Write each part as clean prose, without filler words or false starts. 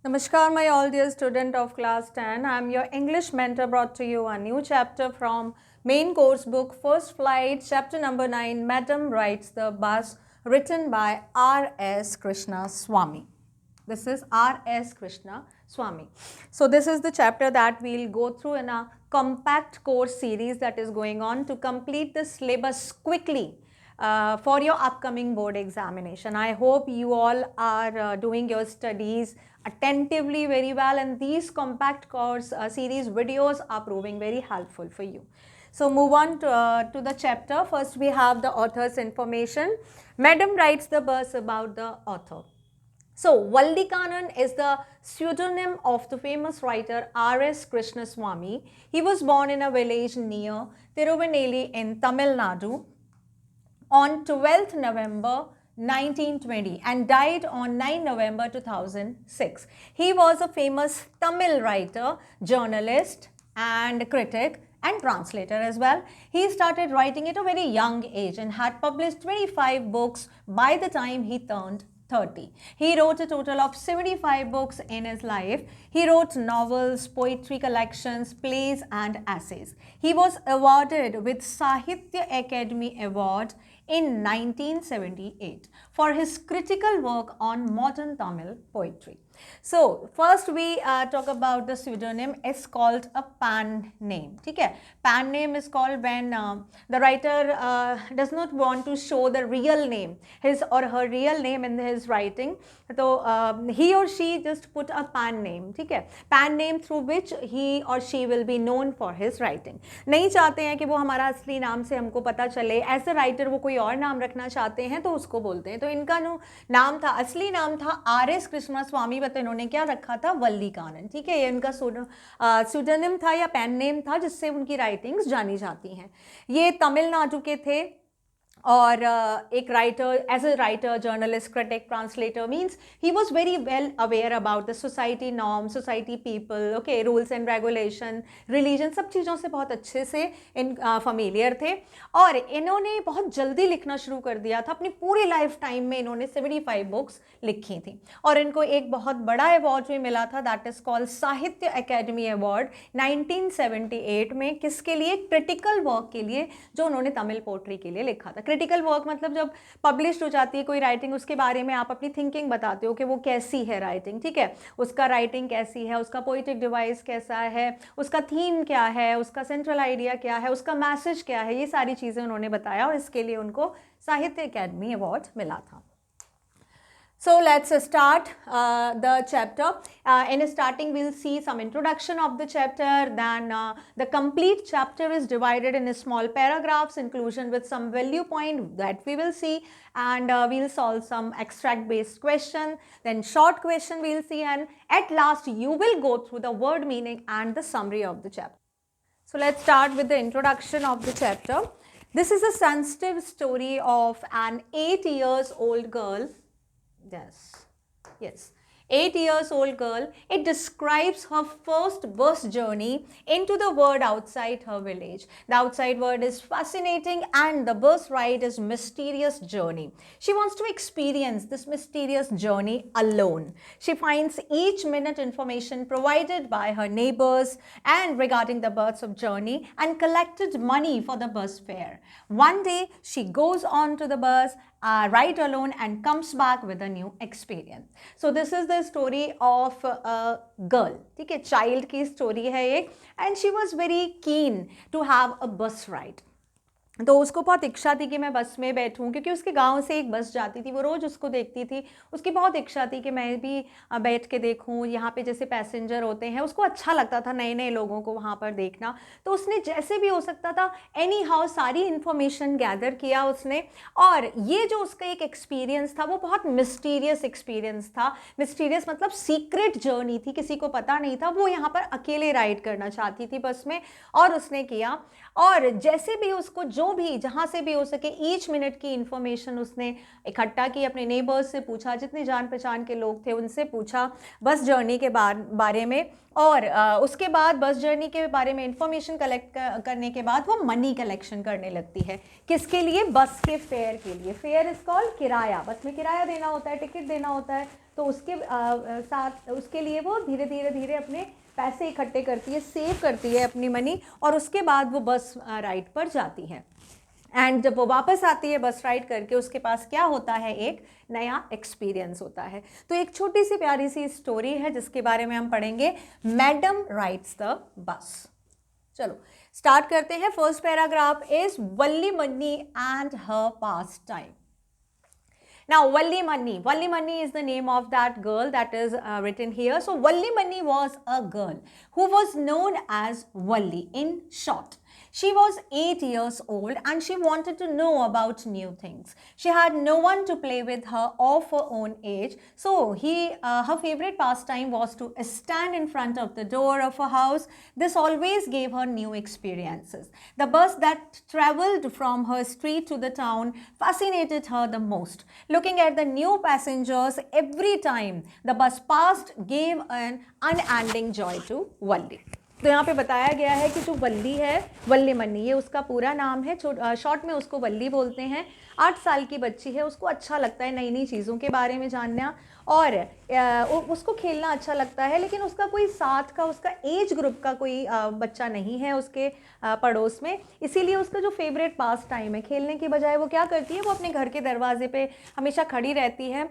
Namaskar, my all dear student of class 10. I am your English mentor, brought to you a new chapter from main course book, First Flight, chapter number 9, Madam Rides the Bus, written by R.S. Krishna Swami. This is R.S. Krishna Swami. So this is the chapter that we'll go through in a compact course series that is going on to complete the syllabus quickly. For your upcoming board examination. I hope you all are doing your studies attentively very well, and these compact course series videos are proving very helpful for you. So move on to the chapter. First we have the author's information. Madam writes the verse about the author. So, Vallikanan is the pseudonym of the famous writer R.S. Krishnaswamy. He was born in a village near Tirunelveli in Tamil Nadu on 12th November 1920 and died on 9 November 2006. He was a famous Tamil writer, journalist and critic and translator as well. He started writing at a very young age and had published 25 books by the time he turned 30. He wrote a total of 75 books in his life. He wrote novels, poetry collections, plays and essays. He was awarded with Sahitya Akademi Award in 1978 for his critical work on modern Tamil poetry. So first we talk about the pseudonym. It's called a pan name. Okay? Pan name is called when the writer does not want to show the real name, his or her real name in his writing. So he or she just put a pan name. Okay? Pan name through which he or she will be known for his writing. नहीं चाहते हैं कि वो हमारा असली नाम से हमको पता चले, ऐसे राइटर वो कोई और नाम रखना चाहते हैं तो उसको बोलते हैं. तो इनका जो नाम था, असली नाम था R.S. कृष्णा स्वामी, तो इन्होंने क्या रखा था, वल्लीकानन. ठीक है, ये इनका सूडोनिम था या पेन नेम था जिससे उनकी राइटिंग्स जानी जाती हैं. ये तमिलनाडु के थे और एक writer, as a writer, journalist, critic, translator, means he was very well aware about the society norm, society people, okay, rules and regulation, religion, सब चीज़ों से बहुत अच्छे से इन फैमिलियर थे. और इन्होंने बहुत जल्दी लिखना शुरू कर दिया था. अपनी पूरी लाइफ टाइम में इन्होंने 75 बुक्स लिखी थी और इनको एक बहुत बड़ा अवार्ड भी मिला था, दैट इज कॉल्ड साहित्य अकेडमी अवार्ड 1978 में. किसके लिए? क्रिटिकल वर्क के लिए जो उन्होंने तमिल पोट्री के लिए लिखा था. क्रिटिकल वर्क मतलब जब पब्लिश हो जाती है कोई राइटिंग, उसके बारे में आप अपनी थिंकिंग बताते हो कि वो कैसी है राइटिंग. ठीक है, उसका राइटिंग कैसी है, उसका पोइटिक डिवाइस कैसा है, उसका थीम क्या है, उसका सेंट्रल आइडिया क्या है, उसका मैसेज क्या है, ये सारी चीज़ें उन्होंने बताया और इसके लिए उनको साहित्य अकेडमी अवार्ड मिला था. So let's start the chapter. In starting we'll see some introduction of the chapter, then the complete chapter is divided in small paragraphs, inclusion with some value point that we will see, and we'll solve some extract based question, then short question we'll see, and at last you will go through the word meaning and the summary of the chapter. So let's start with the introduction of the chapter. This is a sensitive story of an 8 years old girl. Yes. 8 years old girl. It describes her first bus journey into the world outside her village. The outside world is fascinating and the bus ride is mysterious journey. She wants to experience this mysterious journey alone. She finds each minute information provided by her neighbors and regarding the bus of journey and collected money for the bus fare. One day she goes on to the bus ride alone and comes back with a new experience. So this is the story of a girl. ठीक है, child की story है एक, and she was very keen to have a bus ride. तो उसको बहुत इच्छा थी कि मैं बस में बैठूं, क्योंकि उसके गांव से एक बस जाती थी, वो रोज़ उसको देखती थी. उसकी बहुत इच्छा थी कि मैं भी बैठ के देखूं, यहाँ पे जैसे पैसेंजर होते हैं, उसको अच्छा लगता था नए नए लोगों को वहाँ पर देखना. तो उसने जैसे भी हो सकता था एनी हाउ सारी इन्फॉर्मेशन गैदर किया उसने, और ये जो उसका एक एक्सपीरियंस था वो बहुत मिस्टीरियस एक्सपीरियंस था. मिस्टीरियस मतलब सीक्रेट जर्नी थी, किसी को पता नहीं था. वो यहाँ पर अकेले राइड करना चाहती थी बस में, और उसने किया. और जैसे भी उसको जो भी जहाँ से भी हो सके ईच मिनट की इंफॉर्मेशन उसने इकट्ठा की, अपने नेबर्स से पूछा, जितने जान पहचान के लोग थे उनसे पूछा बस जर्नी के बारे में. और उसके बाद बस जर्नी के बारे में इंफॉर्मेशन कलेक्ट करने के बाद वो मनी कलेक्शन करने लगती है. किसके लिए? बस के फेयर के लिए. फेयर इज कॉल्ड किराया. बस में किराया देना होता है, टिकट देना होता है. तो उसके साथ उसके लिए वो धीरे धीरे अपने पैसे इकट्ठे करती है, सेव करती है अपनी मनी, और उसके बाद वो बस राइड पर जाती है। एंड जब वो वापस आती है बस राइड करके, उसके पास क्या होता है, एक नया एक्सपीरियंस होता है। तो एक छोटी सी प्यारी सी स्टोरी है जिसके बारे में हम पढ़ेंगे, मैडम राइड्स द बस। चलो स्टार्ट करते हैं। फर्स्ट पैराग्राफ इज वल्ली मन्नी and her past time. Now, Valli Manni is the name of that girl that is written here. So, Valli Manni was a girl who was known as Valli in short. She was 8 years old and she wanted to know about new things. She had no one to play with her of her own age. So, her favorite pastime was to stand in front of the door of her house. This always gave her new experiences. The bus that traveled from her street to the town fascinated her the most. Looking at the new passengers every time the bus passed gave an unending joy to Valli. तो यहाँ पे बताया गया है कि जो वल्ली है, वल्ली मन्नी, ये उसका पूरा नाम है, शॉर्ट में उसको वल्ली बोलते हैं। 8 साल की बच्ची है, उसको अच्छा लगता है नई नई चीज़ों के बारे में जानना, और उसको खेलना अच्छा लगता है, लेकिन उसका कोई साथ का, उसका एज ग्रुप का कोई बच्चा नहीं है उसके पड़ोस में। इसीलिए उसका जो फेवरेट पास टाइम है, खेलने के बजाय वो क्या करती है, वो अपने घर के दरवाजे पे हमेशा खड़ी रहती है।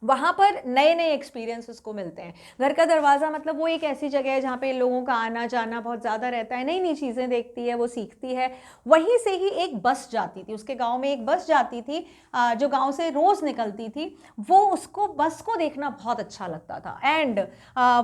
वहाँ पर नए नए एक्सपीरियंस उसको मिलते हैं। घर का दरवाज़ा मतलब वो एक ऐसी जगह है जहाँ पे लोगों का आना जाना बहुत ज़्यादा रहता है, नई नई चीज़ें देखती है, वो सीखती है। वहीं से ही एक बस जाती थी, उसके गांव में एक बस जाती थी जो गांव से रोज़ निकलती थी। वो उसको बस को देखना बहुत अच्छा लगता था, एंड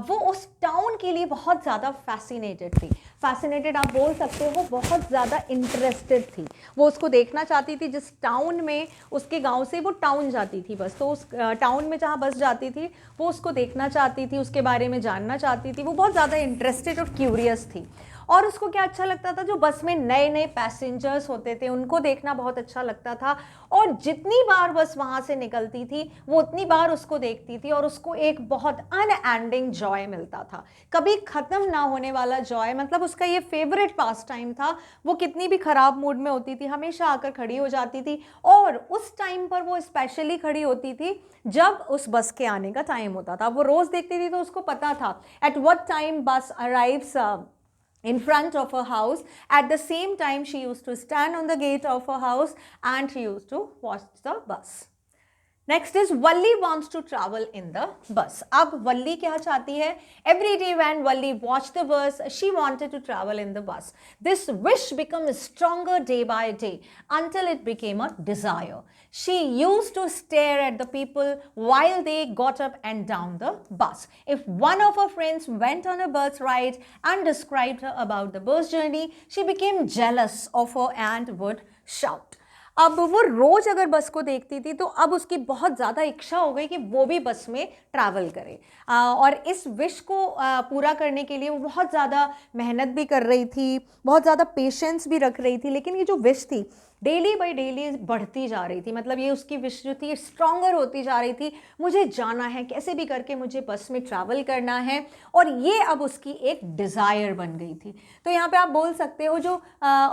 वो उस टाउन के लिए बहुत ज़्यादा फैसिनेटेड थी। फैसिनेटेड आप बोल सकते हो, बहुत ज़्यादा इंटरेस्टेड थी। वो उसको देखना चाहती थी, जिस टाउन में उसके गाँव से वो टाउन जाती थी बस, तो उस टाउन में जहाँ बस जाती थी वो उसको देखना चाहती थी, उसके बारे में जानना चाहती थी। वो बहुत ज़्यादा इंटरेस्टेड और क्यूरियस थी। और उसको क्या अच्छा लगता था, जो बस में नए नए पैसेंजर्स होते थे उनको देखना बहुत अच्छा लगता था। और जितनी बार बस वहाँ से निकलती थी वो उतनी बार उसको देखती थी, और उसको एक बहुत अनएंडिंग जॉय मिलता था, कभी ख़त्म ना होने वाला जॉय। मतलब उसका ये फेवरेट पास टाइम था। वो कितनी भी ख़राब मूड में होती थी, हमेशा आकर खड़ी हो जाती थी, और उस टाइम पर वो स्पेशली खड़ी होती थी जब उस बस के आने का टाइम होता था। वो रोज़ देखती थी तो उसको पता था एट व्हाट टाइम बस arrives in front of her house. At the same time, she used to stand on the gate of her house and she used to watch the bus. Next is Valli wants to travel in the bus. अब वल्ली क्या चाहती है? Every day when Valli watched the bus, she wanted to travel in the bus. This wish became stronger day by day until it became a desire. She used to stare at the people while they got up and down the bus. If one of her friends went on a bus ride and described her about the bus journey, she became jealous of her and would shout. अब वो रोज़ अगर बस को देखती थी तो अब उसकी बहुत ज़्यादा इच्छा हो गई कि वो भी बस में ट्रैवल करे, और इस विश को पूरा करने के लिए वो बहुत ज़्यादा मेहनत भी कर रही थी, बहुत ज़्यादा पेशेंस भी रख रही थी। लेकिन ये जो विश थी डेली बाई डेली बढ़ती जा रही थी, मतलब ये उसकी विश जो थी स्ट्रॉन्गर होती जा रही थी। मुझे जाना है, कैसे भी करके मुझे बस में ट्रैवल करना है, और ये अब उसकी एक डिज़ायर बन गई थी। तो यहाँ पे आप बोल सकते हो जो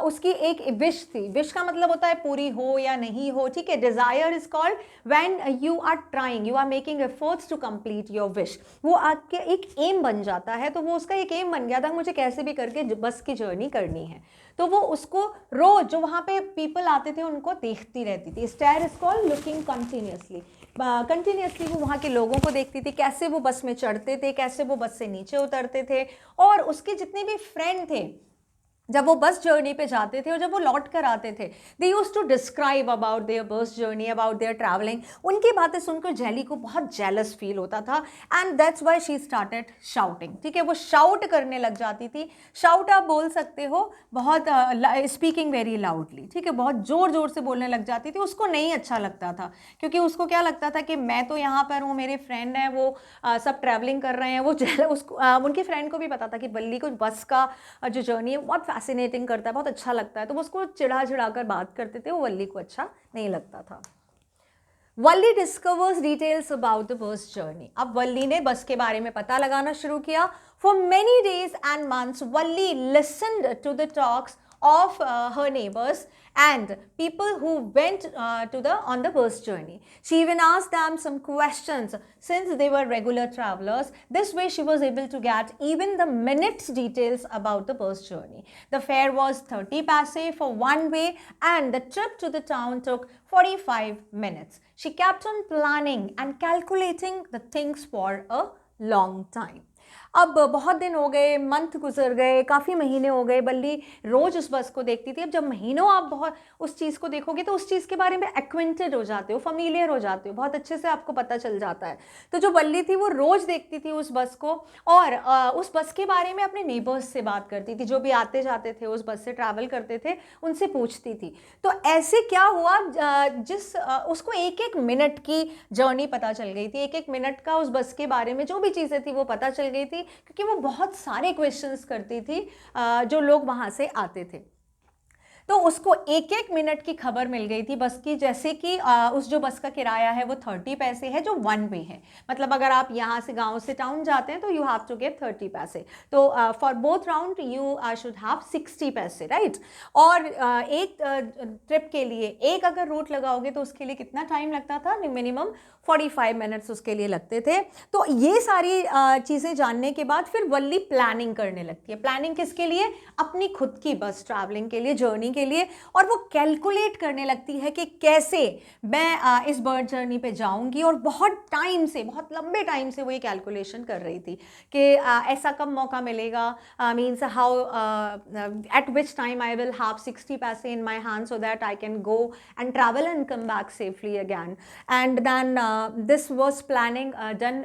उसकी एक विश थी, विश का मतलब होता है पूरी हो या नहीं हो, ठीक है। Desire is called when you are trying, you are making efforts to complete your wish. वो आपके एक एम बन जाता है, तो वो उसका एक एम बन गया था, मुझे कैसे भी करके बस की जर्नी करनी है। तो वो उसको रोज जो वहाँ पे पीपल आते थे उनको देखती रहती थी। Stair is called looking continuously. Continuously वो वहाँ के लोगों को देखती थी, कैसे वो बस में चढ़ते थे, कैसे वो बस से नीचे उतरते थे, और उसके जितने भी फ्रेंड थे जब वो बस जर्नी पे जाते थे और जब वो लौट कर आते थे, they use to describe about their bus journey, about their travelling. उनकी बातें सुनकर जेली को बहुत जेलस फील होता था, and that's why she started shouting, ठीक है। वो शाउट करने लग जाती थी। शाउट आप बोल सकते हो बहुत स्पीकिंग वेरी लाउडली, ठीक है, बहुत ज़ोर ज़ोर से बोलने लग जाती थी। उसको नहीं अच्छा लगता था, क्योंकि उसको क्या लगता था कि मैं तो यहाँ पर हूँ, मेरे फ्रेंड हैं वो सब ट्रैवलिंग कर रहे हैं। वो उसको उनके फ्रेंड को भी पता था कि वल्ली को बस का जो जर्नी है बहुत फैसिनेटिंग करता है, बहुत अच्छा लगता है, तो वो उसको चिढ़ा कर बात करते थे। वो वल्ली को अच्छा नहीं लगता था। Valli discovers details about the bus journey. अब वल्ली ने बस के बारे में पता लगाना शुरू किया। For many days and months Valli listened to the talks of her neighbors and people who went on the bus journey. She even asked them some questions since they were regular travelers. This way she was able to get even the minutes details about the bus journey. The fare was 30 paise for one way and the trip to the town took 45 minutes. She kept on planning and calculating the things for a long time. अब बहुत दिन हो गए, month गुजर गए, काफ़ी महीने हो गए, बल्ली रोज़ उस बस को देखती थी. अब जब महीनों आप बहुत उस चीज़ को देखोगे तो उस चीज़ के बारे में एक्वेंटेड हो जाते हो, फैमिलियर हो जाते हो, बहुत अच्छे से आपको पता चल जाता है. तो जो बल्ली थी वो रोज़ देखती थी उस बस को और उस बस के बारे में अपने नेबर्स से बात करती थी, जो भी आते जाते थे उस बस से ट्रैवल करते थे उनसे पूछती थी. तो ऐसे क्या हुआ, उसको एक एक मिनट की जर्नी पता चल गई थी, एक एक मिनट का उस बस के बारे में जो भी चीज़ें थी वो पता चल गई थी, क्योंकि वो बहुत सारे क्वेश्चंस करती थी जो लोग वहाँ से आते थे. तो उसको एक एक मिनट की खबर मिल गई थी बस की. जैसे कि उस जो बस का किराया है वो 30 पैसे है, जो वन वे है. मतलब अगर आप यहाँ से गांव से टाउन जाते हैं तो यू हैव टू गेट 30 पैसे. तो for both round you should have 60 पैसे, राइट. और एक ट्रिप के लिए एक अगर रूट लगाओगे तो उसके लिए कितना टाइम लगता था, मिनिमम 45 मिनट्स उसके लिए लगते थे. तो ये सारी चीज़ें जानने के बाद फिर वल्ली प्लानिंग करने लगती है. प्लानिंग किसके लिए? अपनी खुद की बस ट्रैवलिंग के लिए, जर्नी के लिए. और वो कैलकुलेट करने लगती है कि कैसे मैं इस बर्ड जर्नी पे जाऊंगी. और बहुत टाइम से, बहुत लंबे टाइम से वो ये कैलकुलेशन कर रही थी कि ऐसा कब मौका मिलेगा, means how at which time I will have 60 पैसे in my hand so that I can go and travel and come back safely again. And then this was planning done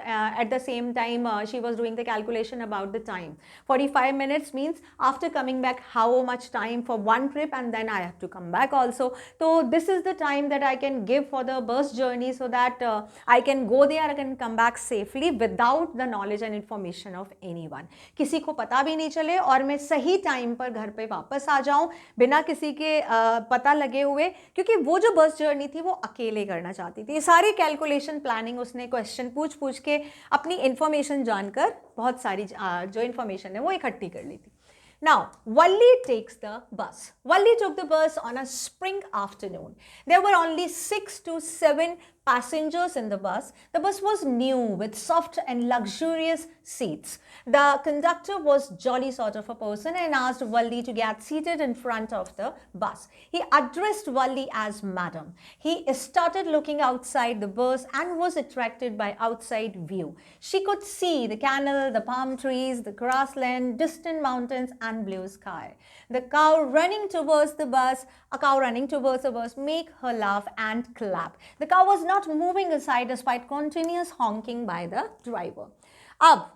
at the same time she was doing the calculation about the time. 45 minutes means after coming back how much time for one trip, and then I have to come back also. So this is the time that I can give for the bus journey so that I can go there, I can come back safely without the knowledge and information of anyone. किसी को पता भी नहीं चले और मैं सही time पर घर पे वापस आ जाऊं बिना किसी के पता लगे हुए, क्योंकि वो जो बस जर्नी थी वो अकेले करना चाहती थी. ये सारी कैलकुलेशन प्लानिंग उसने क्वेश्चन पूछ के अपनी इंफॉर्मेशन जानकर बहुत सारी जो इंफॉर्मेशन है वो इकट्ठी कर ली थी. Now, Valli takes the bus. Valli took the bus on a spring afternoon. There were only 6 to 7 passengers in the bus. The bus was new with soft and luxurious seats. The conductor was jolly sort of a person and asked Valli to get seated in front of the bus. He addressed Valli as madam. He started looking outside the bus and was attracted by outside view. She could see the canal, the palm trees, the grassland, distant mountains and blue sky. The cow running towards the bus, make her laugh and clap. The cow was not moving aside despite continuous honking by the driver. अब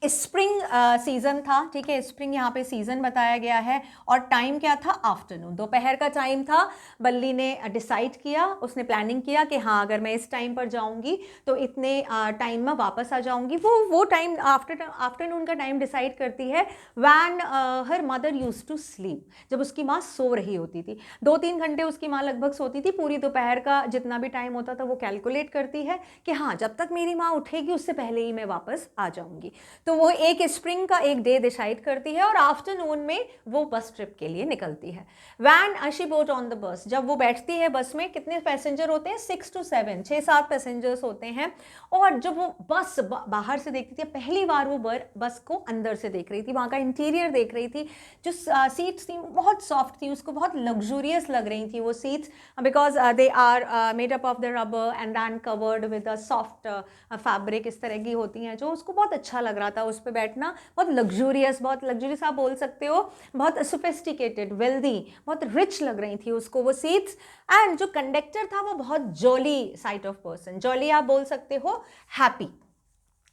spring season था, ठीक है. Spring यहाँ पे season बताया गया है और टाइम क्या था? आफ्टरनून, दोपहर का टाइम था. बल्ली ने डिसाइड किया, उसने प्लानिंग किया कि हाँ अगर मैं इस टाइम पर जाऊँगी तो इतने टाइम में वापस आ जाऊँगी. वो टाइम आफ्टरनून का टाइम डिसाइड करती है when her mother use to sleep, जब उसकी माँ सो रही होती थी. 2-3 घंटे उसकी माँ लगभग सोती थी. पूरी दोपहर का जितना भी टाइम होता था वो कैलकुलेट करती है कि हाँ जब तक मेरी माँ उठेगी उससे पहले ही मैं वापस आ जाऊँगी. तो वो एक स्प्रिंग का एक डे डिसाइड करती है और आफ्टरनून में वो बस ट्रिप के लिए निकलती है. When she boat on the bus, जब वो बैठती है बस में, कितने पैसेंजर होते हैं? 6 to 7, 6-7 पैसेंजर्स होते हैं. और जब वो बस बाहर से देखती थी, पहली बार वो बस को अंदर से देख रही थी, वहाँ का इंटीरियर देख रही थी. जो सीट्स थी बहुत सॉफ्ट थी, उसको बहुत लग्जूरियस लग रही थी वो seats, because they are made up of the rubber and then covered with a soft fabric. इस तरह की होती हैं जो उसको बहुत अच्छा लग रहा था उस पर बैठना. बहुत लग्जूरियस आप बोल सकते हो, बहुत सोफिस्टिकेटेड, वेल्दी, बहुत रिच लग रही थी उसको वो सीट्स. एंड जो कंडक्टर था वो बहुत jolly site of person, jolly आप बोल सकते हो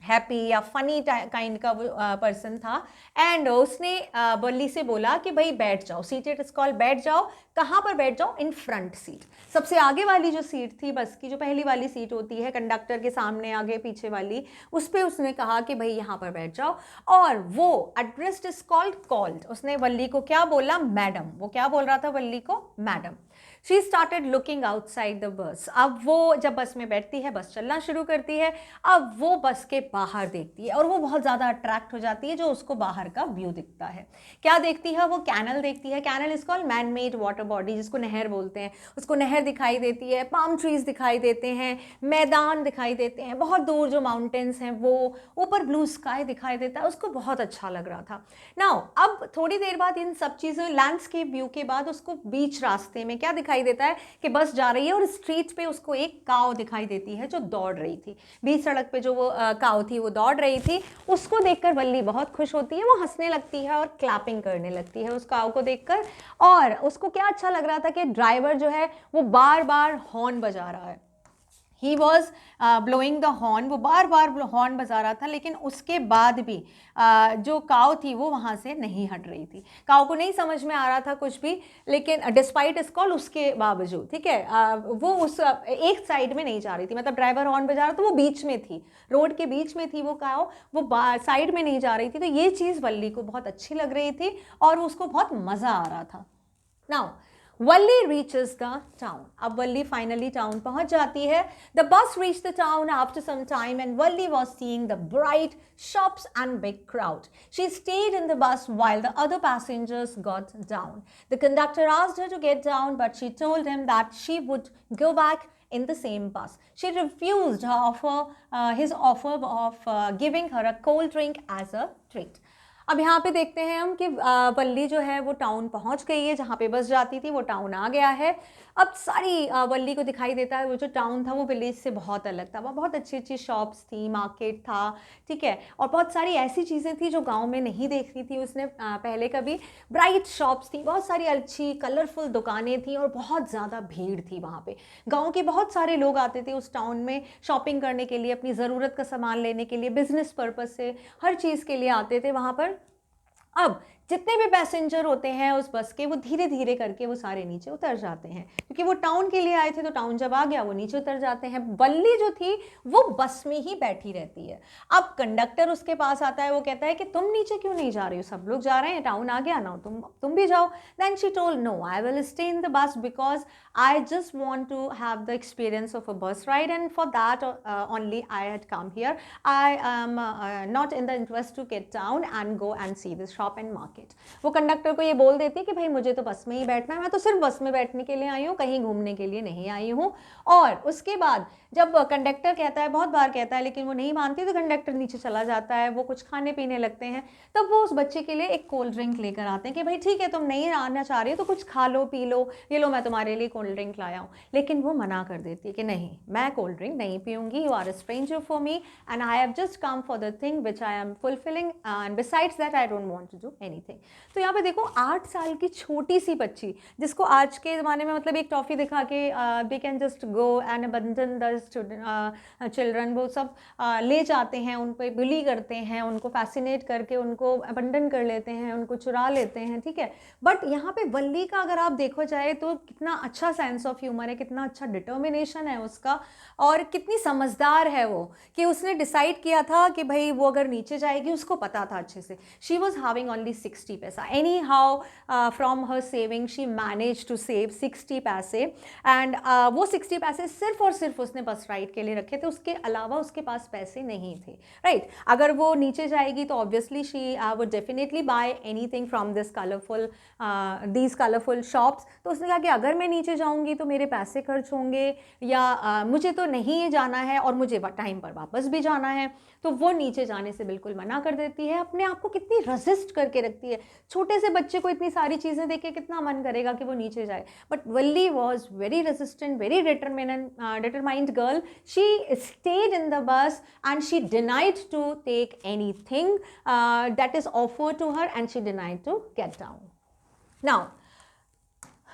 हैप्पी या फनी काइंड का वो पर्सन था. एंड उसने बल्ली से बोला कि भाई बैठ जाओ, सीटेड इज कॉल्ड, बैठ जाओ. कहाँ पर बैठ जाओ? इन फ्रंट सीट, सबसे आगे वाली जो सीट थी बस की, जो पहली वाली सीट होती है कंडक्टर के सामने आगे पीछे वाली, उस पर उसने कहा कि भाई यहाँ पर बैठ जाओ. और वो एड्रेस्ड इज कॉल्ड, उसने वल्ली को क्या बोला? मैडम. वो क्या बोल रहा था वल्ली को? Madam. She started looking outside the bus. अब वो जब बस में बैठती है, बस चलना शुरू करती है, अब वो बस के बाहर देखती है और वो बहुत ज़्यादा अट्रैक्ट हो जाती है जो उसको बाहर का व्यू दिखता है। क्या देखती है वो? कैनल देखती है। Canal is called man made water body, जिसको नहर बोलते हैं। उसको नहर दिखाई देती है, पाम ट्रीज दिखाई देते हैं, मैदान दिखाई देते हैं, बहुत दूर जो माउंटेन्स हैं वो, ऊपर ब्लू स्काई दिखाई देता है। उसको बहुत अच्छा लग रहा था। नाउ अब थोड़ी देर बाद इन सब चीज़ों, लैंडस्केप व्यू के बाद उसको बीच रास्ते में क्या दिखाई देता है कि बस जा रही है और स्ट्रीट पे उसको एक काव दिखाई देती है जो दौड़ रही थी। बीच सड़क पे जो वो काव थी वो दौड़ रही थी। उसको देखकर वल्ली बहुत खुश होती है, वो हंसने लगती है और क्लैपिंग करने लगती है उस काव को देखकर। और उसको क्या अच्छा लग रहा था कि ड्राइवर जो है वो बार बार हॉर्न बजा रहा है। He was blowing the horn, वो बार बार हॉर्न बजा रहा था, लेकिन उसके बाद भी जो काव थी वो वहाँ से नहीं हट रही थी। काव को नहीं समझ में आ रहा था कुछ भी, लेकिन डिस्पाइट इस कॉल, उसके बावजूद, ठीक है, वो उस एक साइड में नहीं जा रही थी। मतलब ड्राइवर हॉर्न बजा रहा था, वो बीच में थी, रोड के बीच में थी वो काव, वो साइड में नहीं जा रही थी। तो ये चीज़ वल्ली को बहुत अच्छी लग रही थी और उसको बहुत मज़ा आ रहा था। Now Valli reaches the town. अब Valli finally town पहुंच जाती है. The bus reached the town after some time and Valli was seeing the bright shops and big crowd. She stayed in the bus while the other passengers got down. The conductor asked her to get down, but she told him that she would go back in the same bus. She refused his offer of giving her a cold drink as a treat. अब यहाँ पे देखते हैं हम कि वल्ली जो है वो टाउन पहुँच गई है, जहाँ पे बस जाती थी वो टाउन आ गया है। अब सारी वल्ली को दिखाई देता है वो जो टाउन था वो विलेज से बहुत अलग था। वहाँ बहुत अच्छी अच्छी शॉप्स थी, मार्केट था, ठीक है, और बहुत सारी ऐसी चीज़ें थी जो गांव में नहीं देखी थी उसने पहले कभी। ब्राइट शॉप्स थी, बहुत सारी अच्छी कलरफुल दुकानें थी और बहुत ज़्यादा भीड़ थी वहाँ पे। गाँव के बहुत सारे लोग आते थे उस टाउन में शॉपिंग करने के लिए, अपनी ज़रूरत का सामान लेने के लिए, बिजनेस पर्पज़ से, हर चीज़ के लिए आते थे वहाँ पर। अब जितने भी पैसेंजर होते हैं उस बस के, वो धीरे धीरे करके वो सारे नीचे उतर जाते हैं, क्योंकि वो टाउन के लिए आए थे, तो टाउन जब आ गया वो नीचे उतर जाते हैं। वल्ली जो थी वो बस में ही बैठी रहती है। अब कंडक्टर उसके पास आता है, वो कहता है कि तुम नीचे क्यों नहीं जा रही हो, सब लोग जा रहे हैं, टाउन आ गया ना, तुम भी जाओ। Then she told no, I will stay in the bus because I just want to have the experience of a bus ride, and for that only I had come here. I am not in the interest to get down and go and see the shop and market. वो conductor को ये बोल देती है कि भाई मुझे तो बस में ही बैठना है, मैं तो सिर्फ बस में बैठने के लिए आई हूँ, कहीं घूमने के लिए नहीं आई हूँ। और उसके बाद जब कंडक्टर कहता है, बहुत बार कहता है लेकिन वो नहीं मानती, तो कंडक्टर नीचे चला जाता है, वो कुछ खाने पीने लगते हैं। तब वो उस बच्चे के लिए एक कोल्ड ड्रिंक लेकर आते हैं कि भाई ठीक है तुम नहीं आना चाह रही हो तो कुछ खा लो पी लो, ये लो मैं तुम्हारे लिए कोल्ड ड्रिंक लाया हूँ। लेकिन वो मना कर देती है कि नहीं, मैं कोल्ड ड्रिंक नहीं पीऊँगी, you are a stranger for me and I have just come for the thing which I am fulfilling and besides that I don't want to do anything. तो यहाँ पे देखो 8 साल की छोटी सी बच्ची, जिसको आज के ज़माने में मतलब एक टॉफ़ी दिखा के they can just go and abandon the children, वो सब ले जाते हैं, उन पर बुली करते हैं, उनको फैसिनेट करके उनको अबंडन कर लेते हैं, उनको चुरा लेते हैं, ठीक है। बट यहाँ पे वल्ली का अगर आप देखो जाए तो कितना अच्छा सेंस ऑफ ह्यूमर है, कितना अच्छा डिटर्मिनेशन है उसका, और कितनी समझदार है वो कि उसने डिसाइड किया था कि भाई वो अगर नीचे जाएगी, उसको पता था अच्छे से। She was having only 60 paisa, anyhow from her saving she manage to save 60 paise and वो 60 पैसे सिर्फ और सिर्फ उसने बस राइड के लिए रखे थे, उसके अलावा उसके पास पैसे नहीं थे, राइट। अगर वो नीचे जाएगी तो obviously she would definitely buy anything from this colourful shops. तो उसने कहा कि अगर मैं नीचे जाऊंगी तो मेरे पैसे खर्च होंगे, या मुझे तो नहीं जाना है और मुझे टाइम पर वापस भी जाना है, तो वो नीचे जाने से बिल्कुल मना कर देती है। अपने आप को कितनी रेजिस्ट करके रखती है, छोटे से बच्चे को इतनी सारी चीज़ें देख के कितना मन करेगा कि वो नीचे जाए। But Valli was very resistant, very determined girl. She stayed in the bus and she denied to take anything that is offered to her, and she denied to get down. Now,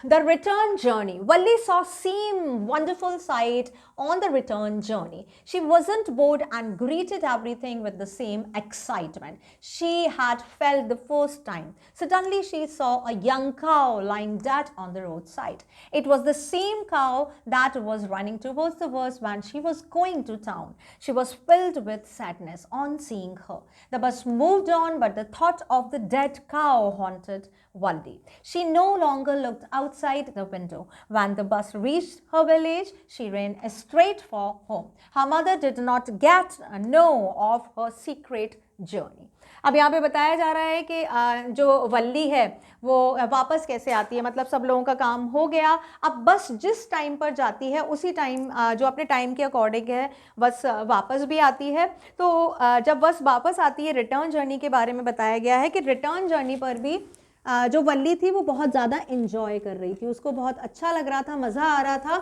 the return journey. Valli saw same wonderful sight on the return journey. She wasn't bored and greeted everything with the same excitement she had felt the first time. Suddenly she saw a young cow lying dead on the roadside. It was the same cow that was running towards the bus when she was going to town. She was filled with sadness on seeing her. The bus moved on, but the thought of the dead cow haunted Valli. She no longer looked out outside the window. When the bus reached her village, she ran straight for home. Her mother did not get know of her secret journey. अब यहाँ पे बताया जा रहा है कि जो वल्ली है वो वापस कैसे आती है, मतलब सब लोगों का काम हो गया, अब बस जिस टाइम पर जाती है उसी टाइम जो अपने टाइम के अकॉर्डिंग है बस वापस भी आती है। तो जब बस वापस आती है, रिटर्न जर्नी के बारे में बताया गया है कि रिटर्न जर्नी पर भी जो वल्ली थी वो बहुत ज़्यादा इन्जॉय कर रही थी, उसको बहुत अच्छा लग रहा था, मज़ा आ रहा था,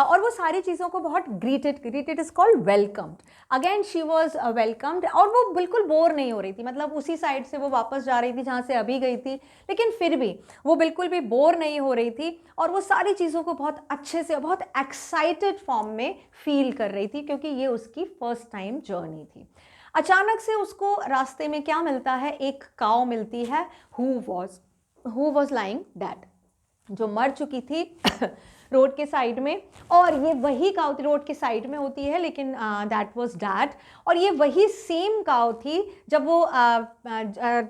और वो सारी चीज़ों को बहुत greeted is called welcomed. Again she was welcomed, और वो बिल्कुल बोर नहीं हो रही थी, मतलब उसी साइड से वो वापस जा रही थी जहाँ से अभी गई थी, लेकिन फिर भी वो बिल्कुल भी बोर नहीं हो रही थी, और वो सारी चीज़ों को बहुत अच्छे से, बहुत एक्साइटेड फॉर्म में फील कर रही थी, क्योंकि ये उसकी फर्स्ट टाइम जर्नी थी। अचानक से उसको रास्ते में क्या मिलता है, एक काऊ मिलती है, हु वॉज लाइंग डेड, जो मर चुकी थी रोड के साइड में, और ये वही काऊ थी, रोड के साइड में होती है लेकिन दैट वाज डैड, और ये वही सेम काऊ थी जब वो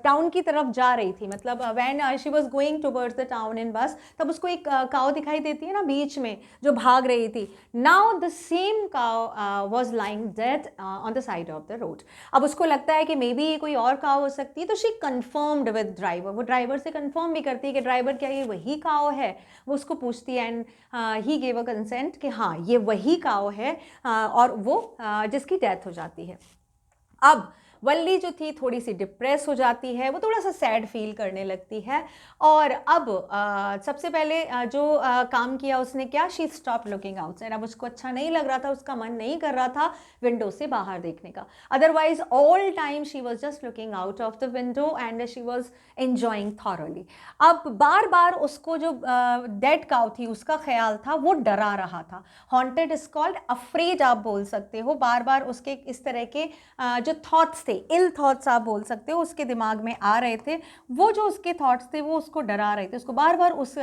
टाउन की तरफ जा रही थी, मतलब when she was going towards the town in बस, तब उसको एक काऊ दिखाई देती है ना बीच में जो भाग रही थी। Now the same cow was lying dead on the side of the road. अब उसको लगता है कि मे बी ये कोई और काऊ हो सकती है, तो शी कन्फर्म्ड विद ड्राइवर, वो ड्राइवर से कन्फर्म भी करती है कि ड्राइवर क्या ये वही काऊ है, वो उसको पूछती है, and he gave a consent कि हाँ ये वही काऊ है, और वो जिसकी डेथ हो जाती है। अब वल्ली जो थी थोड़ी सी डिप्रेस हो जाती है, वो थोड़ा सा सैड फील करने लगती है, और अब सबसे पहले जो काम किया उसने क्या, शी स्टॉप लुकिंग आउटसाइड। अब उसको अच्छा नहीं लग रहा था, उसका मन नहीं कर रहा था विंडो से बाहर देखने का, otherwise all time she was just looking out of the window and she was enjoying thoroughly. अब बार बार उसको जो डेड काऊ थी उसका ख्याल था, वो डरा रहा था। हॉन्टेड इज कॉल्ड अफ्रेड, आप बोल सकते हो, बार बार उसके इस तरह के जो थॉट्स थे, इल थॉट्स आप बोल सकते हो, उसके दिमाग में आ रहे थे, वो जो उसके थॉट्स थे वो उसको डरा रहे थे, उसको बार बार उस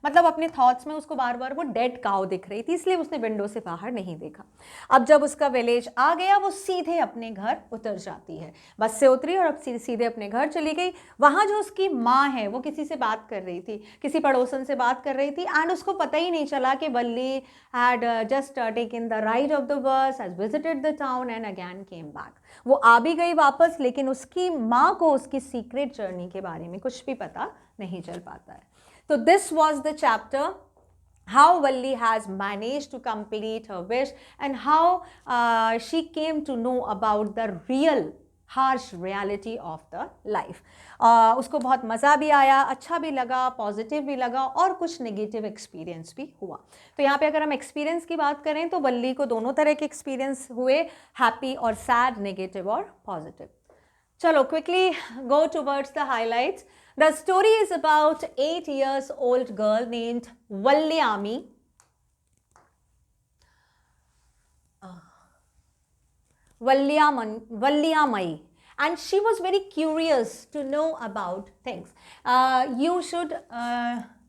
मतलब अपने थॉट्स में उसको बार बार वो डेड काऊ दिख रही थी, इसलिए उसने विंडो से बाहर नहीं देखा। अब जब उसका विलेज आ गया, वो सीधे अपने घर उतर जाती है, बस से उतरी और अब सीधे अपने घर चली गई। वहाँ जो उसकी माँ है वो किसी से बात कर रही थी, किसी पड़ोसन से बात कर रही थी, एंड उसको पता ही नहीं चला कि Valli had just taken the ride of the bus, has visited the town and again came back. वो आ भी गई वापस, लेकिन उसकी माँ को उसकी सीक्रेट जर्नी के बारे में कुछ भी पता नहीं चल पाता है। तो this was the chapter how Valli has managed to complete her wish and how she came to know about the real harsh reality of the life. उसको बहुत मज़ा भी आया, अच्छा भी लगा, पॉजिटिव भी लगा, और कुछ नेगेटिव एक्सपीरियंस भी हुआ। तो यहाँ पे अगर हम एक्सपीरियंस की बात करें तो वल्ली को दोनों तरह के एक्सपीरियंस हुए, हैप्पी और सैड, नेगेटिव और पॉजिटिव। चलो quickly go towards the highlights. The story is about 8 years old girl named Valliami. Valliamai, and she was very curious to know about things. You should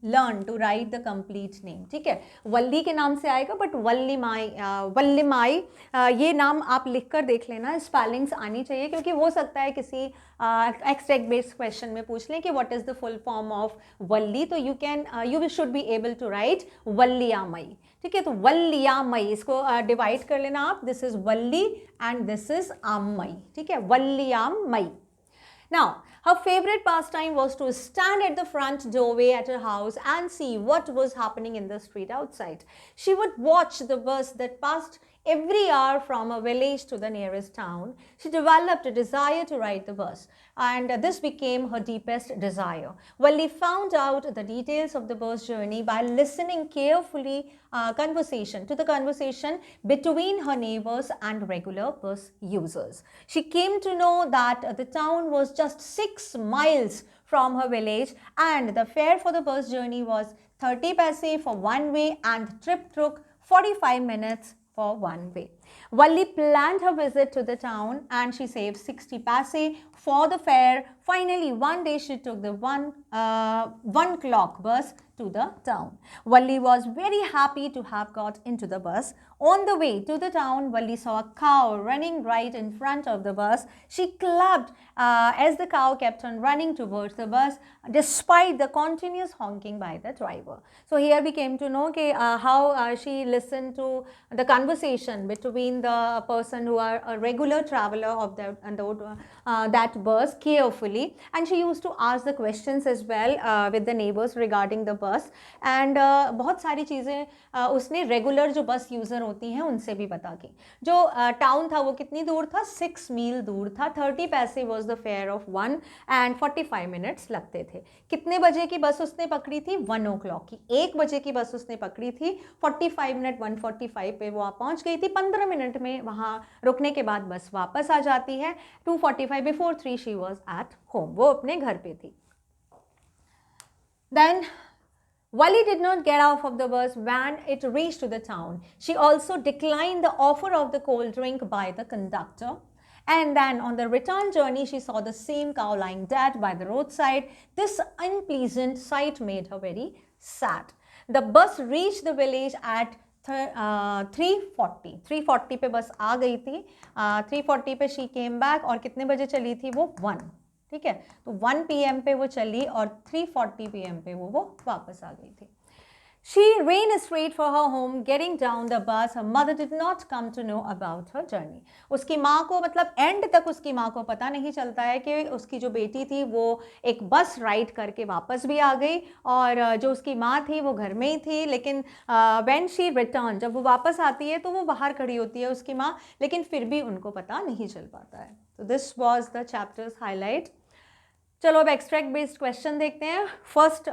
learn to write the complete name, ठीक है, वल्ली के नाम से आएगा, but वल्लीमाई ये नाम आप लिख कर देख लेना, स्पेलिंग्स आनी चाहिए, क्योंकि हो सकता है किसी एक्सट्रैक्ट बेस्ड क्वेश्चन में पूछ लें कि what is the full form of Valli, तो you should be able to write Valliammai, ठीक है। तो वल्लियामई, इसको डिवाइड कर लेना आप, this is Valli and this is Ammai, ठीक है, वल्लियामई। Now, her favorite pastime was to stand at the front doorway at her house and see what was happening in the street outside. She would watch the bus that passed every hour from a village to the nearest town. She developed a desire to ride the bus, and this became her deepest desire. Valli found out the details of the bus journey by listening carefully to the conversation between her neighbors and regular bus users. She came to know that the town was just 6 miles from her village, and the fare for the bus journey was 30 paise for one way, and the trip took 45 minutes for one way. Valli planned her visit to the town and she saved 60 paise for the fare. Finally, one day she took the 1 o'clock bus to the town. Valli was very happy to have got into the bus On the way to the town, Valli saw a cow running right in front of the bus. She clapped as the cow kept on running towards the bus despite the continuous honking by the driver. So here we came to know how she listened to the conversation between the person who are a regular traveler of that bus carefully, and she used to ask the questions as well with the neighbors regarding the bus, and बहुत सारी चीज़ें उसने regular जो बस user होती हैं उनसे भी बता की. जो टाउन था वो कितनी दूर था, 6 मील दूर था. 30 पैसे was the fair of 1 and 45 minutes लगते थे. कितने बजे की बस उसने पकड़ी थी, 1 o'clock की. 1 बजे की बस उसने पकड़ी थी. 45 मिनट 1:45 पे वो पहुंच गई थी. 15 मिनट में वहाँ रुकने के बाद बस वापस आ जाती है. 2:45 before 3 she was at home. वो अपने घर पे थी. Then Valli did not get off of the bus when it reached to the town. She also declined the offer of the cold drink by the conductor. And then on the return journey, she saw the same cow lying dead by the roadside. This unpleasant sight made her very sad. The bus reached the village at 3:40. 3:40 पे बस आ गई थी. 3:40 पे she came back. और कितने बजे चली थी वो, 1. ठीक है, तो 1 PM पे वो चली और 3:40 PM पे वो वापस आ गई थी. She ran straight for her home. Getting down the bus, her mother did not come to know about her journey. उसकी माँ को, मतलब एंड तक उसकी माँ को पता नहीं चलता है कि उसकी जो बेटी थी वो एक बस राइड करके वापस भी आ गई, और जो उसकी माँ थी वो घर में ही थी. लेकिन when she returned, जब वो वापस आती है तो वो बाहर खड़ी होती है उसकी माँ, लेकिन फिर भी उनको पता नहीं चल पाता है. तो this was the chapters highlight. चलो अब एक्सट्रैक्ट बेस्ड क्वेश्चन देखते हैं. First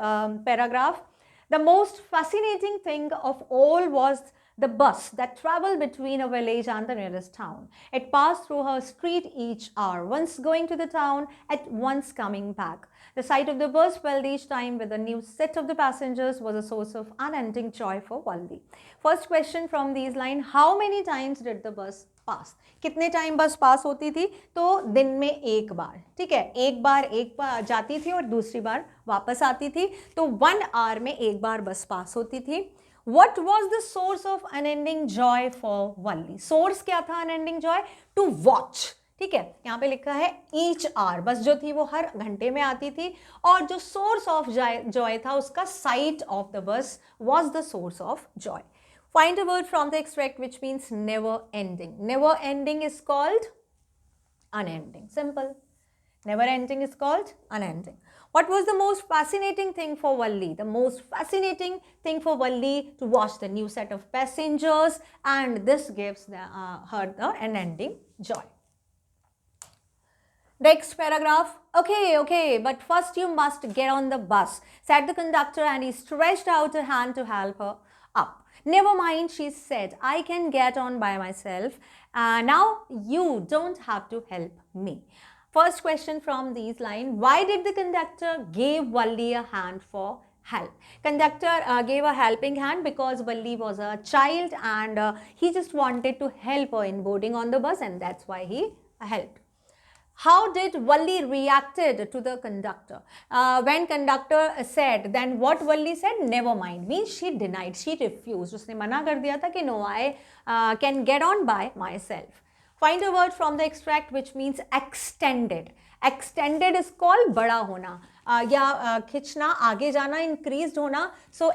paragraph. The most fascinating thing of all was the bus that traveled between a village and the nearest town. It passed through her street each hour, once going to the town, at once coming back. The sight of the bus filled each time with a new set of the passengers was a source of unending joy for Valli. First question from these lines: how many times did the bus पास? कितने time बस पास होती थी? तो दिन में एक बार. ठीक है, एक बार जाती थी और दूसरी बार वापस आती थी. तो 1 hour में एक बार बस पास होती थी. What was the source of unending joy for Valli? Source क्या था unending joy? To watch. ठीक है, यहाँ पे लिखा है each hour. बस जो थी वो हर घंटे में आती थी, और जो source of joy था उसका sight of the bus was the source of joy. Find a word from the extract which means never ending. Never ending is called unending. Simple. Never ending is called unending. What was the most fascinating thing for Valli? The most fascinating thing for Valli to watch the new set of passengers, and this gives her the unending joy. Next paragraph. Okay, but first you must get on the bus, said the conductor, and he stretched out a hand to help her up. Never mind, she said, I can get on by myself. Now you don't have to help me. First question from these lines: why did the conductor give Valli a hand for help? Conductor gave a helping hand because Valli was a child, and he just wanted to help her in boarding on the bus, and that's why he helped. How did Valli reacted to the conductor? When conductor said, then what Valli said? Never mind. Means she denied, she refused. उसने मना कर दिया था कि no, I can get on by myself. Find a word from the extract which means extended. Extended is called बड़ा होना, या खिंचना, आगे जाना, increased होना. So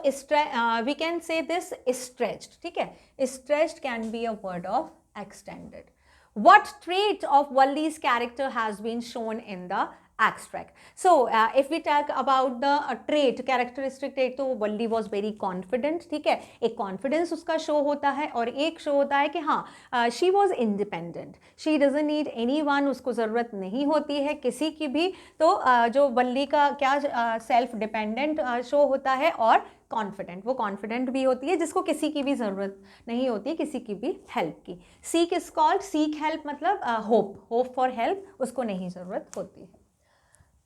we can say this stretched. ठीक है, stretched can be a word of extended. What trait of Valli's character has been shown in the extract? So if we talk about the trait, characteristic trait, तो Valli was very confident. ठीक है, एक confidence उसका show होता है, और एक show होता है कि हाँ she was independent, she doesn't need anyone, उसको ज़रूरत नहीं होती है किसी की भी. तो जो Valli का क्या self dependent show होता है, और कॉन्फिडेंट, वो कॉन्फिडेंट भी होती है जिसको किसी की भी ज़रूरत नहीं होती, किसी की भी हेल्प की. Seek is called, seek help मतलब होप फॉर हेल्प, उसको नहीं ज़रूरत होती है.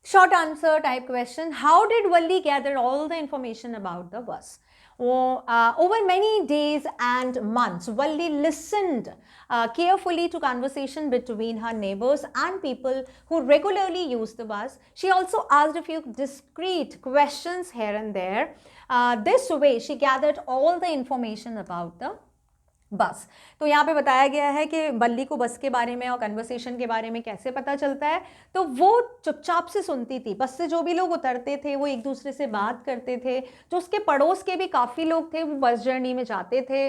Short answer type question. How did Valli gather all the information about the बस? Over many days and months, Valli listened carefully to conversation between her neighbors and people who regularly use the bus. She also asked a few discreet questions here and there. This way, she gathered all the information about the बस। तो यहाँ पे बताया गया है कि वल्ली को बस के बारे में और कन्वर्सेशन के बारे में कैसे पता चलता है, तो वो चुपचाप से सुनती थी। बस से जो भी लोग उतरते थे वो एक दूसरे से बात करते थे, जो उसके पड़ोस के भी काफ़ी लोग थे वो बस जर्नी में जाते थे।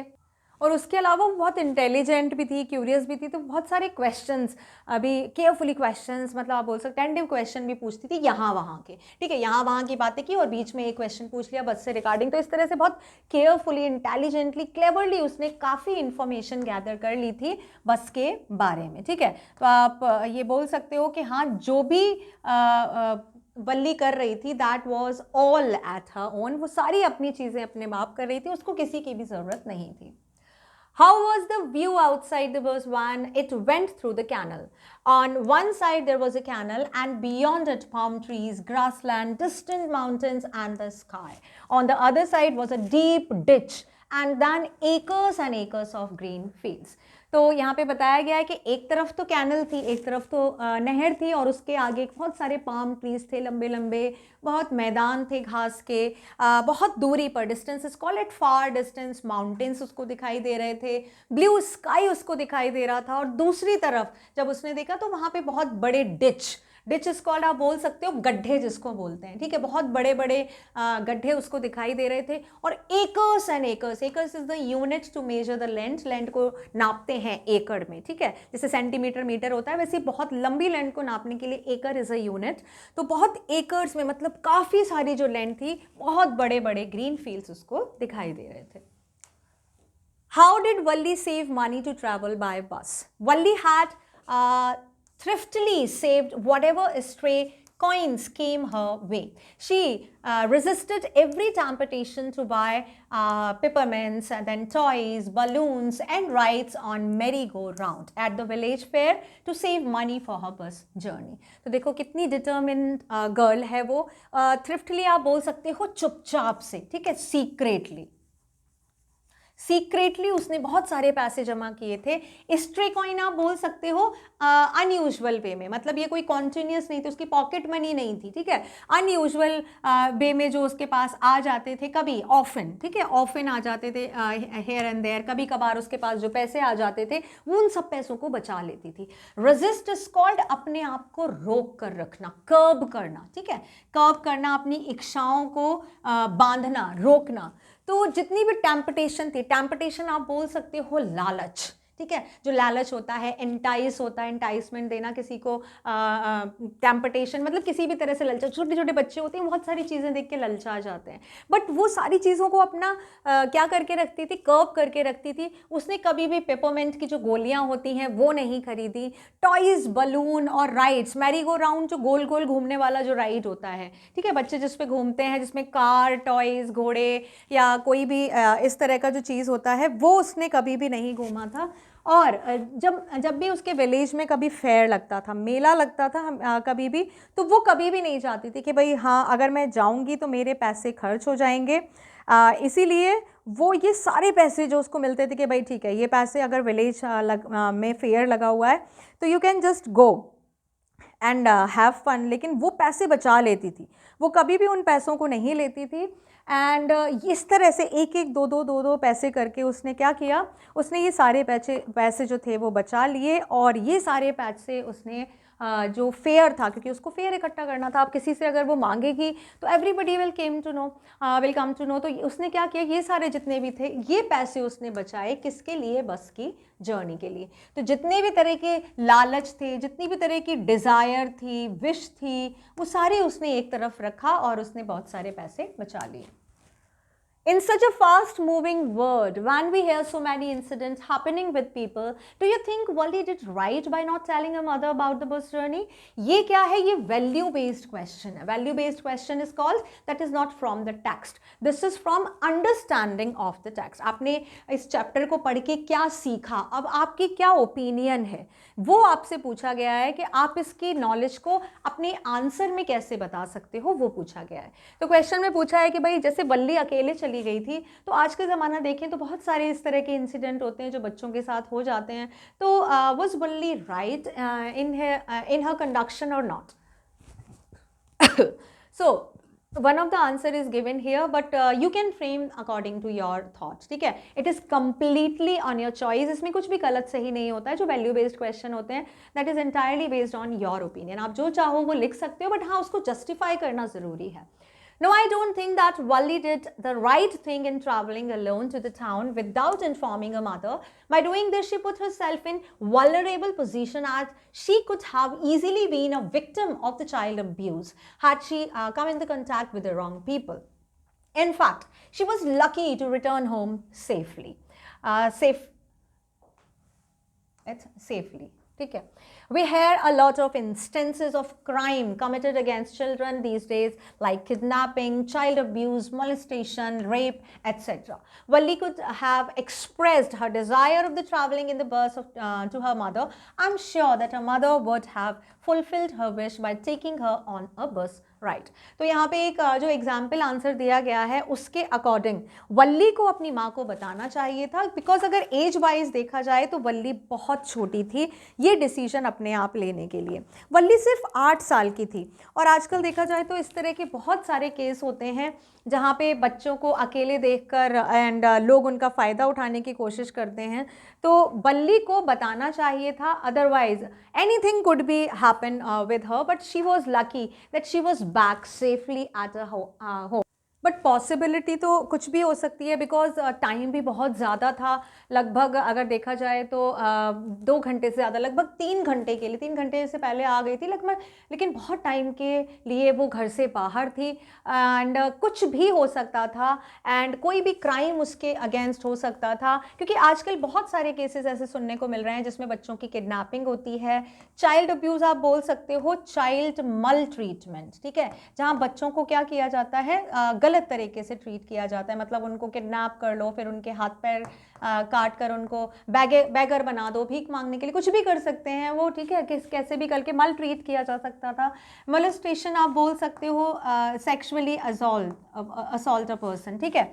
और उसके अलावा वो बहुत इंटेलिजेंट भी थी, क्यूरियस भी थी, तो बहुत सारे क्वेश्चंस, अभी केयरफुली क्वेश्चंस, मतलब आप बोल सकते हैं अटेंटिव क्वेश्चन भी पूछती थी यहाँ वहाँ के, ठीक है, यहाँ वहाँ की बातें की और बीच में एक क्वेश्चन पूछ लिया बस से रिगार्डिंग। तो इस तरह से बहुत केयरफुली, इंटेलिजेंटली, क्लेवरली उसने काफ़ी इंफॉर्मेशन गैदर कर ली थी बस के बारे में, ठीक है। तो आप ये बोल सकते हो कि हाँ, जो भी वल्ली कर रही थी that was all at her own, वो सारी अपनी चीज़ें अपने बाप कर रही थी, उसको किसी की भी ज़रूरत नहीं थी। How was the view outside the bus when it went through the canal? On one side there was a canal and beyond it palm trees, grassland, distant mountains and the sky. On the other side was a deep ditch and then acres and acres of green fields. तो यहाँ पे बताया गया है कि एक तरफ तो कैनल थी, एक तरफ तो नहर थी और उसके आगे बहुत सारे पाम ट्रीज थे, लंबे लंबे, बहुत मैदान थे घास के, बहुत दूरी पर, distance is called it far distance, mountains उसको दिखाई दे रहे थे, ब्लू स्काई उसको दिखाई दे रहा था। और दूसरी तरफ जब उसने देखा तो वहाँ पे बहुत बड़े डिच इज कॉल्ड, आप बोल सकते हो गड्ढे जिसको बोलते हैं, ठीक है, बहुत बड़े बड़े गड्ढे उसको दिखाई दे रहे थे। और acres and acres, acres is the unit to measure the length को नापते हैं एकड़ में, ठीक है, जैसे सेंटीमीटर मीटर होता है वैसे बहुत लंबी लेंथ को नापने के लिए एकड़ इज अ यूनिट। तो बहुत एकर्स में मतलब काफ़ी सारी जो लेंथ थी, बहुत बड़े बड़े ग्रीन फील्ड्स उसको दिखाई दे रहे थे। How did Valli save money to travel by bus? Valli had thriftily saved whatever stray coins came her way. She resisted every temptation to buy peppermints and then toys, balloons and rides on merry-go-round at the village fair to save money for her bus journey. तो देखो कितनी determined girl है वो, thriftily आप बोल सकते हो चुपचाप से, ठीक है, सीक्रेटली उसने बहुत सारे पैसे जमा किए थे। स्ट्रे कॉइन आप बोल सकते हो अनयूजुअल वे में, मतलब ये कोई कॉन्टिन्यूस नहीं थी, उसकी पॉकेट मनी नहीं थी, ठीक है, अनयूजुअल वे में जो उसके पास आ जाते थे, कभी ऑफन, ठीक है, ऑफन आ जाते थे हेयर एंड देयर, कभी कभार उसके पास जो पैसे आ जाते थे वो उन सब पैसों को बचा लेती थी। रेजिस्ट इज कॉल्ड अपने आप को रोक कर रखना, कर्ब करना, ठीक है, कर्ब करना, अपनी इच्छाओं को बांधना, रोकना। तो जितनी भी टेम्पटेशन थी, टेम्पटेशन आप बोल सकते हो लालच, ठीक है, जो लालच होता है, एंटाइस होता है, एंटाइसमेंट देना किसी को, टेम्पटेशन मतलब किसी भी तरह से ललचा, छोटे छोटे बच्चे होते हैं बहुत सारी चीज़ें देख के ललचा जाते हैं, बट वो सारी चीज़ों को अपना क्या करके रखती थी, कर्व करके रखती थी। उसने कभी भी पेपरमेंट की जो गोलियां होती हैं वो नहीं खरीदी, टॉयज़, बलून और राइड्स, मैरी गो राउंड जो गोल गोल घूमने वाला जो राइड होता है, ठीक है, बच्चे जिस पे घूमते हैं, जिसमें कार, टॉयज़, घोड़े या कोई भी इस तरह का जो चीज़ होता है, वो उसने कभी भी नहीं घूमा था। और जब भी उसके विलेज में कभी फेयर लगता था, मेला लगता था कभी भी, तो वो कभी भी नहीं चाहती थी कि भाई हाँ अगर मैं जाऊंगी तो मेरे पैसे खर्च हो जाएंगे, इसीलिए वो ये सारे पैसे जो उसको मिलते थे कि भाई ठीक है ये पैसे अगर विलेज में फेयर लगा हुआ है तो you can just go and have fun, लेकिन वो पैसे बचा लेती थी, वो कभी भी उन पैसों को नहीं लेती थी। एंड इस तरह से एक एक दो दो पैसे करके उसने क्या किया, उसने ये सारे पैसे जो थे वो बचा लिए, और ये सारे पैसे उसने जो फेयर था, क्योंकि उसको फेयर इकट्ठा करना था, आप किसी से अगर वो मांगेगी तो everybody will come to know, तो उसने क्या किया, ये सारे जितने भी थे ये पैसे उसने बचाए, किसके लिए, बस की जर्नी के लिए। तो जितने भी तरह के लालच थे, जितनी भी तरह की डिज़ायर थी, विश थी, वो सारे उसने एक तरफ रखा और उसने बहुत सारे पैसे बचा लिए। In such a fast-moving world, when we hear so many incidents happening with people, do you think Valli did right by not telling her mother about the bus journey? ये क्या है, ये value-based question है. Value-based question is called, that is not from the text. This is from understanding of the text. आपने इस chapter को पढ़ के क्या सीखा, अब आपकी क्या ओपिनियन है, वो आपसे पूछा गया है कि आप इसकी नॉलेज को अपने आंसर में कैसे बता सकते हो, वो पूछा गया है। तो क्वेश्चन में पूछा है कि भाई जैसे वल्ली अकेले चली गई थी, तो आज का ज़माना देखें तो बहुत सारे इस तरह के इंसिडेंट होते हैं जो बच्चों के साथ हो जाते हैं, तो was Valli right in her conduction or not? So one of the answer is given here, but you can frame according to your thoughts. ठीक है, it is completely on your choice. इसमें कुछ भी गलत सही नहीं होता है. जो value based question होते हैं that is entirely based on your opinion. आप जो चाहो वो लिख सकते हो, but हाँ उसको justify करना ज़रूरी है. No, I don't think that Valli did the right thing in traveling alone to the town without informing her mother. By doing this, she put herself in vulnerable position as she could have easily been a victim of the child abuse had she come into contact with the wrong people. In fact, she was lucky to return home safely. Safely. Okay. We hear a lot of instances of crime committed against children these days, like kidnapping, child abuse, molestation, rape, etc. Valli could have expressed her desire of the traveling in the bus to her mother. I'm sure that her mother would have fulfilled her wish by taking her on a bus right. तो यहाँ पे एक जो example answer दिया गया है उसके according वल्ली को अपनी माँ को बताना चाहिए था, बिकॉज अगर एज वाइज देखा जाए तो वल्ली बहुत छोटी थी ये डिसीजन अपने आप लेने के लिए. वल्ली सिर्फ 8 साल की थी, और आजकल देखा जाए तो इस तरह के बहुत सारे केस होते हैं जहाँ पे बच्चों को अकेले देखकर एंड लोग उनका फ़ायदा उठाने की कोशिश करते हैं. तो वल्ली को बताना चाहिए था, otherwise anything could be happen with her, but she was lucky that she was back safely at a home. But possibility तो कुछ भी हो सकती है, बिकॉज टाइम भी बहुत ज़्यादा था. लगभग अगर देखा जाए तो 2 घंटे से ज़्यादा, लगभग 3 घंटे के लिए, 3 घंटे से पहले आ गई थी लगभग, लेकिन बहुत टाइम के लिए वो घर से बाहर थी. एंड कुछ भी हो सकता था, एंड कोई भी क्राइम उसके अगेंस्ट हो सकता था, क्योंकि आजकल बहुत सारे केसेस ऐसे सुनने को मिल रहे हैं जिसमें बच्चों की किडनैपिंग होती है, चाइल्ड अब्यूज़ आप बोल सकते हो, चाइल्ड मल ट्रीटमेंट. ठीक है, जहाँ बच्चों को क्या किया जाता है, गलत तरीके से ट्रीट किया जाता है. मतलब उनको किडनैप कर लो, फिर उनके हाथ पैर काट कर उनको बैगर बना दो, भीख मांगने के लिए कुछ भी कर सकते हैं वो. ठीक है, कैसे भी करके मल ट्रीट किया जा सकता था. मोलेस्टेशन आप बोल सकते हो, सेक्सुअली असॉल्ट अ पर्सन. ठीक है,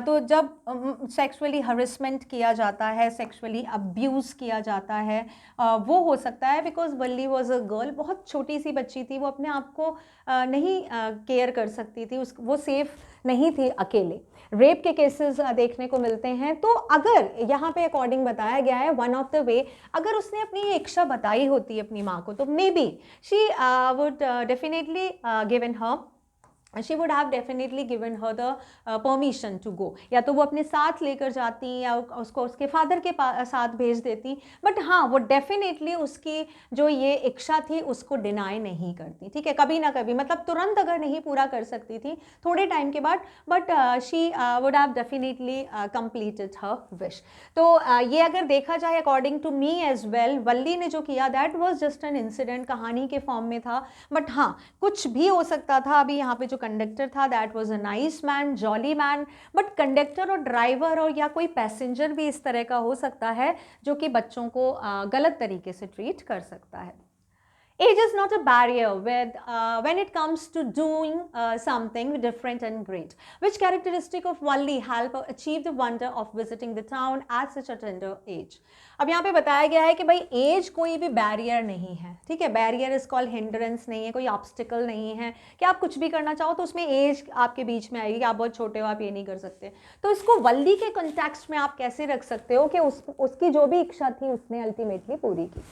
तो जब सेक्सुअली हरेसमेंट किया जाता है, सेक्सुअली अब्यूज़ किया जाता है, वो हो सकता है. Because Valli was a girl, बहुत छोटी सी बच्ची थी, वो अपने आप को नहीं केयर कर सकती थी, वो सेफ नहीं थी अकेले. रेप के केसेस देखने को मिलते हैं. तो अगर यहाँ पे अकॉर्डिंग बताया गया है वन ऑफ द वे, अगर उसने अपनी ये इच्छा बताई होती अपनी माँ को, तो may be she would definitely given her, she would have definitely given her the permission to go. या तो वो अपने साथ लेकर जाती या उसको उसके फादर के साथ भेज देती, बट हाँ वो डेफिनेटली उसकी जो ये इच्छा थी उसको डिनाई नहीं करती. ठीक है, कभी ना कभी, मतलब तुरंत अगर नहीं पूरा कर सकती थी, थोड़े टाइम के बाद, but she would have definitely completed her wish. तो ये अगर देखा जाए according to me as well, Valli ने जो किया that was just an incident, कहानी के फॉर्म में था. बट हाँ कुछ भी हो सकता था. अभी यहाँ पे जो कंडक्टर था that was a nice man, jolly man, but conductor और ड्राइवर और या कोई पैसेंजर भी इस तरह का हो सकता है जो कि बच्चों को गलत तरीके से ट्रीट कर सकता है. Age is not a barrier when it comes to doing something different and great. Which characteristic of Valli helped her achieve the wonder of visiting the town at such a tender age? अब यहाँ पे बताया गया है कि भाई as कोई भी बैरियर नहीं है. ठीक है, बैरियर इज कॉल्ड हिंड्रेंस नहीं है, कोई ऑब्स्टिकल नहीं है कि आप कुछ भी करना चाहो तो उसमें एज आपके बीच में आएगी कि आप बहुत छोटे हो, आप ये नहीं कर सकते. तो इसको वल्ली के कॉन्टेक्स्ट में आप कैसे रख सकते हो कि उसकी जो भी इच्छा थी उसने अल्टीमेटली पूरी की.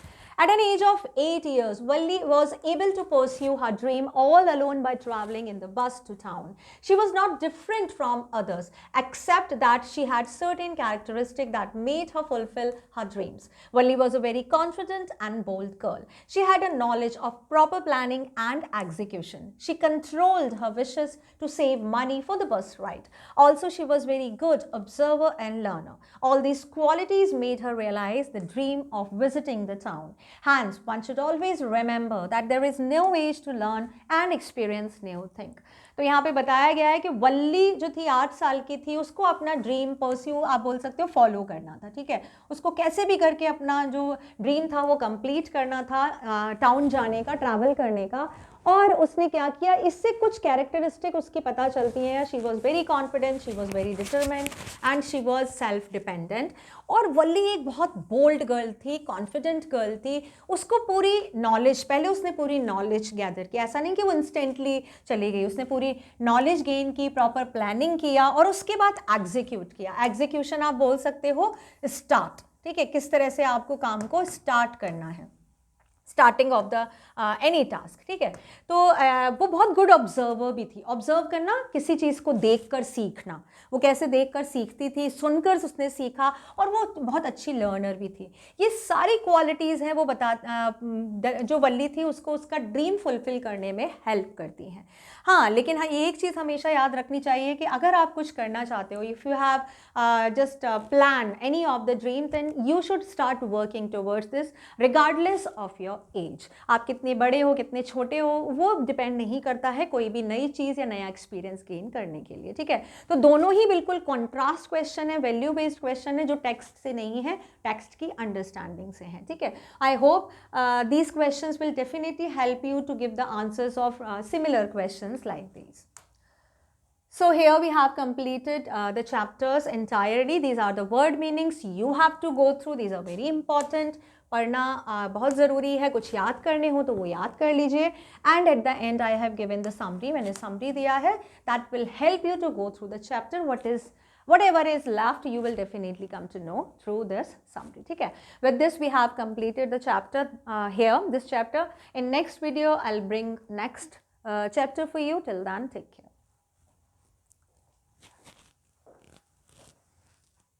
At an age of 8 years, Valli was able to pursue her dream all alone by traveling in the bus to town. She was not different from others, except that she had certain characteristics that made her fulfill her dreams. Valli was a very confident and bold girl. She had a knowledge of proper planning and execution. She controlled her wishes to save money for the bus ride. Also, she was very good observer and learner. All these qualities made her realize the dream of visiting the town. Hence, one should always remember that there is no age to learn and experience new thing. तो यहाँ पे बताया गया है कि वल्ली जो थी 8 साल की थी, उसको अपना ड्रीम परस्यू आप बोल सकते हो फॉलो करना था. ठीक है, उसको कैसे भी करके अपना जो ड्रीम था वो कंप्लीट करना था, टाउन जाने का, ट्रैवल करने का. और उसने क्या किया, इससे कुछ कैरेक्टरिस्टिक उसकी पता चलती हैं। She was very confident, she was very determined and she was self dependent. और वल्ली एक बहुत बोल्ड गर्ल थी, कॉन्फिडेंट गर्ल थी, उसको पूरी नॉलेज, पहले उसने पूरी नॉलेज गैदर की, ऐसा नहीं कि वो इंस्टेंटली चली गई, उसने पूरी नॉलेज गेन की, प्रॉपर प्लानिंग किया और उसके बाद एग्जीक्यूट किया। एग्जीक्यूशन आप बोल सकते हो स्टार्ट, ठीक है, किस तरह से आपको काम को स्टार्ट करना है, starting of the any task, ठीक है। तो वो बहुत गुड ऑब्जर्वर भी थी। ऑब्जर्व करना, किसी चीज़ को देखकर सीखना, वो कैसे देखकर सीखती थी, सुनकर उसने सीखा, और वो बहुत अच्छी लर्नर भी थी। ये सारी क्वालिटीज़ हैं वो जो वल्ली थी उसको उसका ड्रीम फुलफिल करने में हेल्प करती हैं। हाँ, लेकिन हाँ, ये एक चीज़ हमेशा याद रखनी चाहिए कि अगर आप कुछ करना चाहते हो, if you have just plan any of the dream, then you should start working towards this regardless of your age. आप कितने बड़े हो, कितने छोटे हो, वो डिपेंड नहीं करता है कोई भी नई चीज़ या नया एक्सपीरियंस गेन करने के लिए, ठीक है। तो दोनों ही बिल्कुल कॉन्ट्रास्ट क्वेश्चन है, वैल्यू बेस्ड क्वेश्चन है, जो टेक्स्ट से नहीं है, टेक्स्ट की अंडरस्टैंडिंग से है, ठीक है। I hope these questions will definitely help you to give the answers of similar questions like these. So here we have completed the chapters entirely. These are the word meanings you have to go through. These are very important. पढ़ना बहुत ज़रूरी है, कुछ याद करने हो तो वो याद कर लीजिए। And at the end I have given the summary, मैंने समरी दिया है, that will help you to go through the chapter. Whatever is left, you will definitely come to know through this summary. ठीक है, with this we have completed the chapter this chapter. In next video, I'll bring next chapter for you. Till then, take care.